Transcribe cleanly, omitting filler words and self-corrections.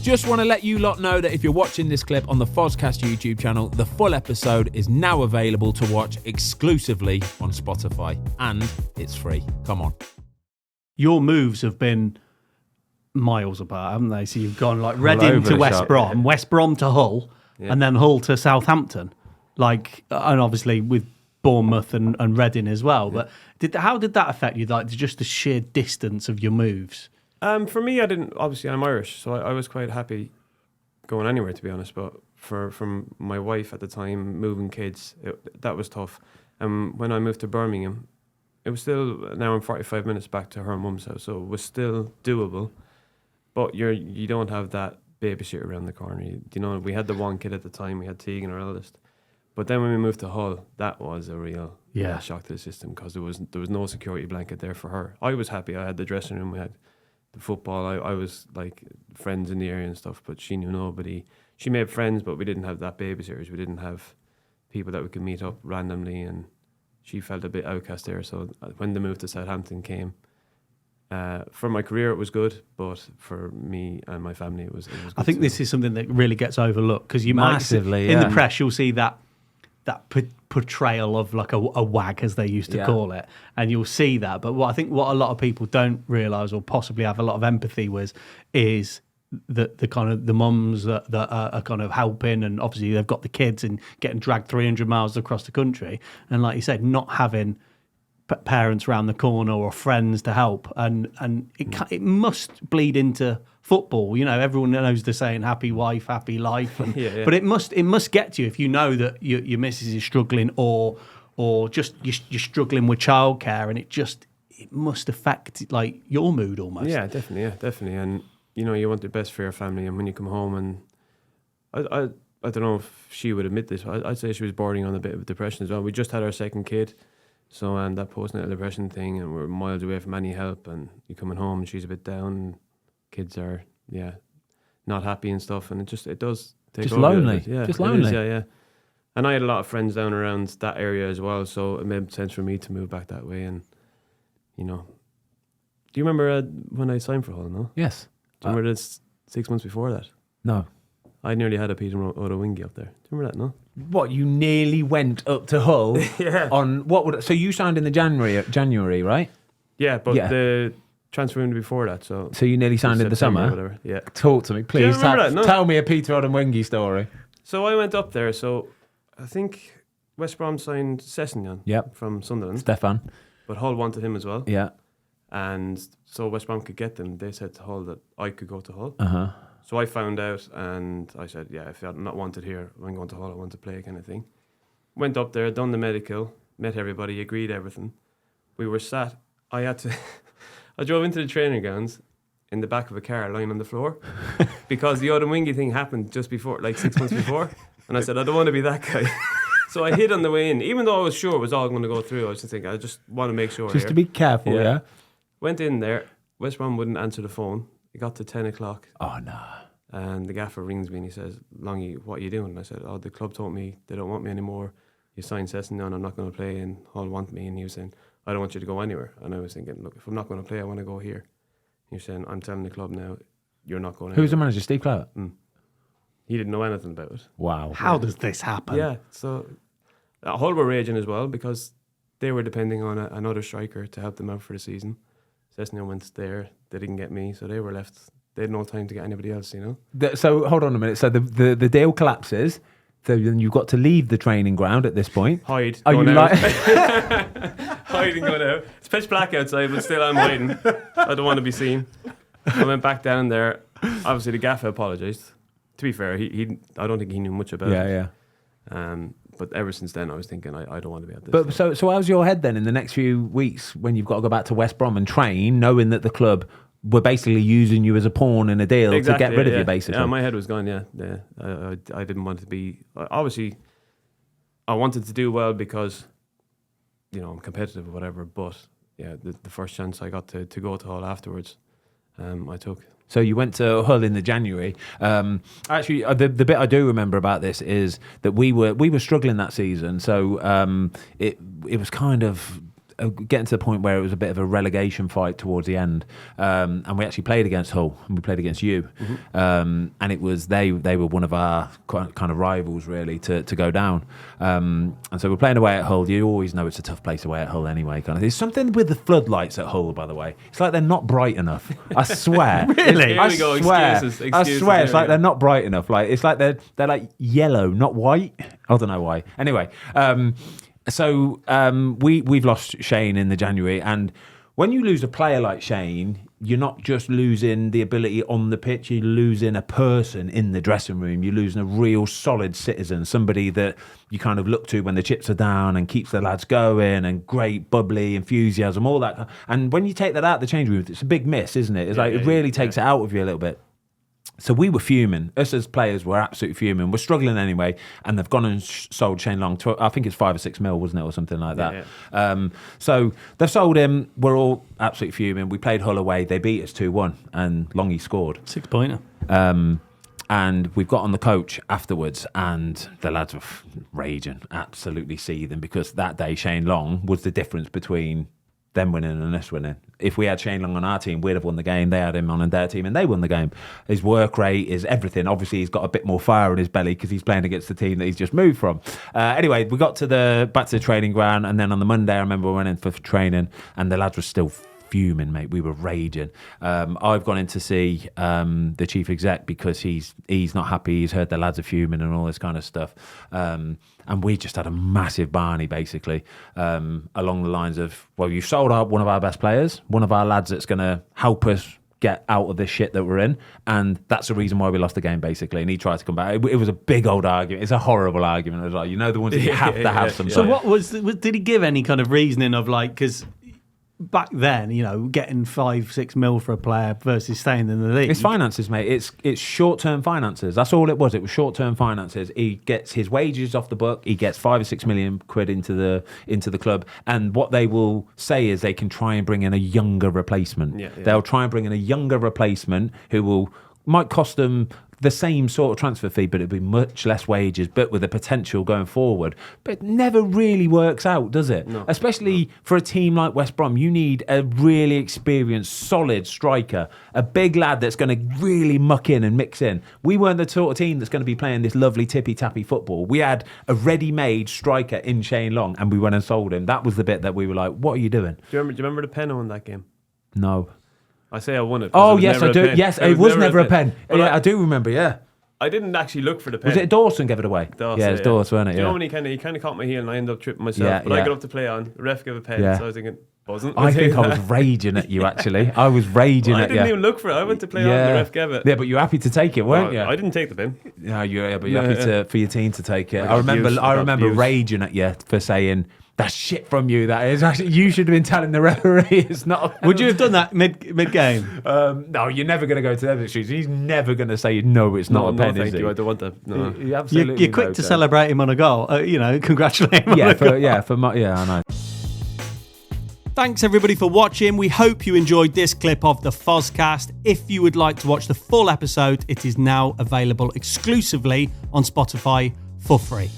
Just want to let you lot know that if you're watching this clip on the Fozcast YouTube channel, the full episode is now available to watch exclusively on Spotify, and it's free. Come on. Your moves have been miles apart, haven't they? So you've gone like Reading to West Brom, West Brom to Hull, and then Hull to Southampton. Like, and obviously with Bournemouth and Reading as well. But how did that affect you? Like, just the sheer distance of your moves? For me, I didn't. Obviously, I'm Irish, so I was quite happy going anywhere, to be honest. But from my wife at the time, moving kids, that was tough. And when I moved to Birmingham, it was still an hour and 45 minutes back to her mum's house, so it was still doable. But you don't have that babysitter around the corner. You know, we had the one kid at the time. We had Tegan, our eldest. But then when we moved to Hull, that was a real shock to the system, because there was no security blanket there for her. I was happy. I had the dressing room. We had the football. I was like friends in the area and stuff, but she knew nobody. She made friends, but we didn't have that babysitters. We didn't have people that we could meet up randomly, and she felt a bit outcast there. So when the move to Southampton came, for my career it was good, but for me and my family it was good. I think this is something that really gets overlooked, because you massively in the press you'll see that portrayal of like a wag, as they used to call it, and you'll see that. But what a lot of people don't realise, or possibly have a lot of empathy with, is the kind of the mums that are kind of helping, and obviously they've got the kids and getting dragged 300 miles across the country, and like you said, not having parents around the corner or friends to help, and it must bleed into football. You know, everyone knows the saying "happy wife, happy life," and, but it must get to you if you know that your missus is struggling, or just you're struggling with childcare, and it must affect like your mood almost. Yeah, definitely, and you know, you want the best for your family, and when you come home, and I don't know if she would admit this, but I'd say she was bordering on a bit of depression as well. We just had our second kid. So, and that postnatal depression thing, and we're miles away from any help, and you're coming home and she's a bit down, and kids are, not happy and stuff, and it does take just over lonely. Just lonely. Yeah. And I had a lot of friends down around that area as well, so it made sense for me to move back that way. And, you know, do you remember when I signed for Hull, no? Yes. Do you remember this 6 months before that? No. I nearly had a Peter O'Dowingy up there. Do you remember that, no? What, you nearly went up to Hull on so you signed in the January, right? Yeah, but the transfer window before that, so you nearly signed in the summer? Or whatever. Yeah. Talk to me, please. No. Tell me a Peter O'Dowingy story. So I went up there, so I think West Brom signed Sessegnon from Sunderland. Stefan. But Hull wanted him as well. Yeah. And so West Brom could get them. They said to Hull that I could go to Hull. Uh-huh. So I found out, and I said, if I'm not wanted here, I'm going to Hull, I want to play, kind of thing. Went up there, done the medical, met everybody, agreed everything. We were sat, I drove into the training grounds in the back of a car lying on the floor because the O'Dowingy thing happened just before, like 6 months before. And I said, I don't want to be that guy. So I hid on the way in, even though I was sure it was all going to go through. I was just thinking, I just want to make sure. Just to be careful, yeah. Went in there, West Brom wouldn't answer the phone. It got to 10 o'clock. Oh, no. And the gaffer rings me and he says, Longy, what are you doing? And I said, the club told me they don't want me anymore. You signed Sessegnon, I'm not going to play, and Hull want me. And he was saying, I don't want you to go anywhere. And I was thinking, look, if I'm not going to play, I want to go here. He was saying, I'm telling the club now, you're not going anywhere. Who's the manager, Steve Clout? He didn't know anything about it. Wow. How does this happen? Yeah, so Hull were raging as well because they were depending on another striker to help them out for the season. Sessegnon went there, they didn't get me, so they were left. They had no time to get anybody else, you know. So hold on a minute. So the deal collapses. So then you've got to leave the training ground at this point. Hide. Are you like hiding going out? It's pitch black outside, but still I'm hiding. I don't want to be seen. I went back down there. Obviously, the gaffer apologised. To be fair, he I don't think he knew much about it. Yeah. But ever since then, I was thinking I don't want to be at this. But so how's your head then in the next few weeks when you've got to go back to West Brom and train, knowing that the club were basically using you as a pawn in a deal to get rid of you, basically? Yeah, my head was gone. Yeah. I didn't want to be. Obviously, I wanted to do well because, you know, I'm competitive or whatever. But yeah, the first chance I got to go to Hull afterwards, I took. So you went to Hull in the January. Actually, the bit I do remember about this is that we were struggling that season. So it was kind of getting to the point where it was a bit of a relegation fight towards the end, and we actually played against Hull, and we played against you, and it was they were one of our kind of rivals really to go down, and so we're playing away at Hull. You always know it's a tough place away at Hull anyway. Kind of. There's something with the floodlights at Hull, by the way. It's like they're not bright enough. I swear. Really? I Here we go. swear. Excuses, I swear. It's like they're they're not bright enough. Like it's like they're like yellow, not white. I don't know why. Anyway, so we've lost Shane in the January, and when you lose a player like Shane, you're not just losing the ability on the pitch, you're losing a person in the dressing room. You're losing a real solid citizen, somebody that you kind of look to when the chips are down and keeps the lads going, and great bubbly enthusiasm, all that. And when you take that out of the change room, it's a big miss, isn't it? It's it really takes it out of you a little bit. So we were fuming. Us as players were absolutely fuming. We're struggling anyway, and they've gone and sold Shane Long. I think it's 5 or 6 mil, wasn't it, or something like that. Yeah. So they've sold him. We're all absolutely fuming. We played Hull away. They beat us 2-1, and Longy scored. 6-pointer. And we've got on the coach afterwards, and the lads were raging, absolutely seething, because that day Shane Long was the difference between them winning and us winning. If we had Shane Long on our team, we'd have won the game. They had him on their team, and they won the game. His work rate is everything. Obviously, he's got a bit more fire in his belly because he's playing against the team that he's just moved from. Anyway, we got back to the training ground, and then on the Monday, I remember we went in for training, and the lads were still fuming, mate. We were raging. I've gone in to see the chief exec because he's not happy. He's heard the lads are fuming and all this kind of stuff. And we just had a massive Barney, basically, along the lines of, well, you've sold out one of our best players, one of our lads that's going to help us get out of this shit that we're in, and that's the reason why we lost the game, basically. And he tried to come back. It was a big old argument. It's a horrible argument. It was like, the ones that you have to have some. So did he give any kind of reasoning of like, because back then, getting 5-6 mil for a player versus staying in the league. It's finances, mate. It's short-term finances. That's all it was. It was short-term finances. He gets his wages off the book. He gets 5 or 6 million quid into the club. And what they will say is they can try and bring in a younger replacement. Yeah. They'll try and bring in a younger replacement who might cost them the same sort of transfer fee, but it'd be much less wages, but with the potential going forward. But it never really works out, does it? No. Especially for a team like West Brom, you need a really experienced, solid striker, a big lad that's going to really muck in and mix in. We weren't the sort of team that's going to be playing this lovely tippy-tappy football. We had a ready-made striker in Shane Long, and we went and sold him. That was the bit that we were like, what are you doing? Do you remember the pen on that game? No. I say I won it. Oh, yes, I do. Yes, it was never a pen. Yeah, I do remember, yeah. I didn't actually look for the pen. Was it Dawson gave it away? Dawson, yeah, it's Dawson, wasn't it? Do you know when he kind of caught my heel and I ended up tripping myself? But I got up to play on. The ref gave a pen, so I was thinking, I think I was raging at you, actually. I was raging at you. I didn't even look for it. I went to play on, the ref gave it. Yeah, but you're happy to take it, weren't you? I didn't take the pen. No, but you're happy for your team to take it. I remember raging at you for saying, that's shit from you, that is. Actually, you should have been telling the referee it's not. Would you have done that mid-game? No, you're never going to go to them issues. He's never going to say, no, it's not a pen, thank is he? you. I don't want that. No. You're quick to celebrate him on a goal. Congratulate him on a goal. I know. Thanks everybody for watching. We hope you enjoyed this clip of the Fozcast. If you would like to watch the full episode, it is now available exclusively on Spotify for free.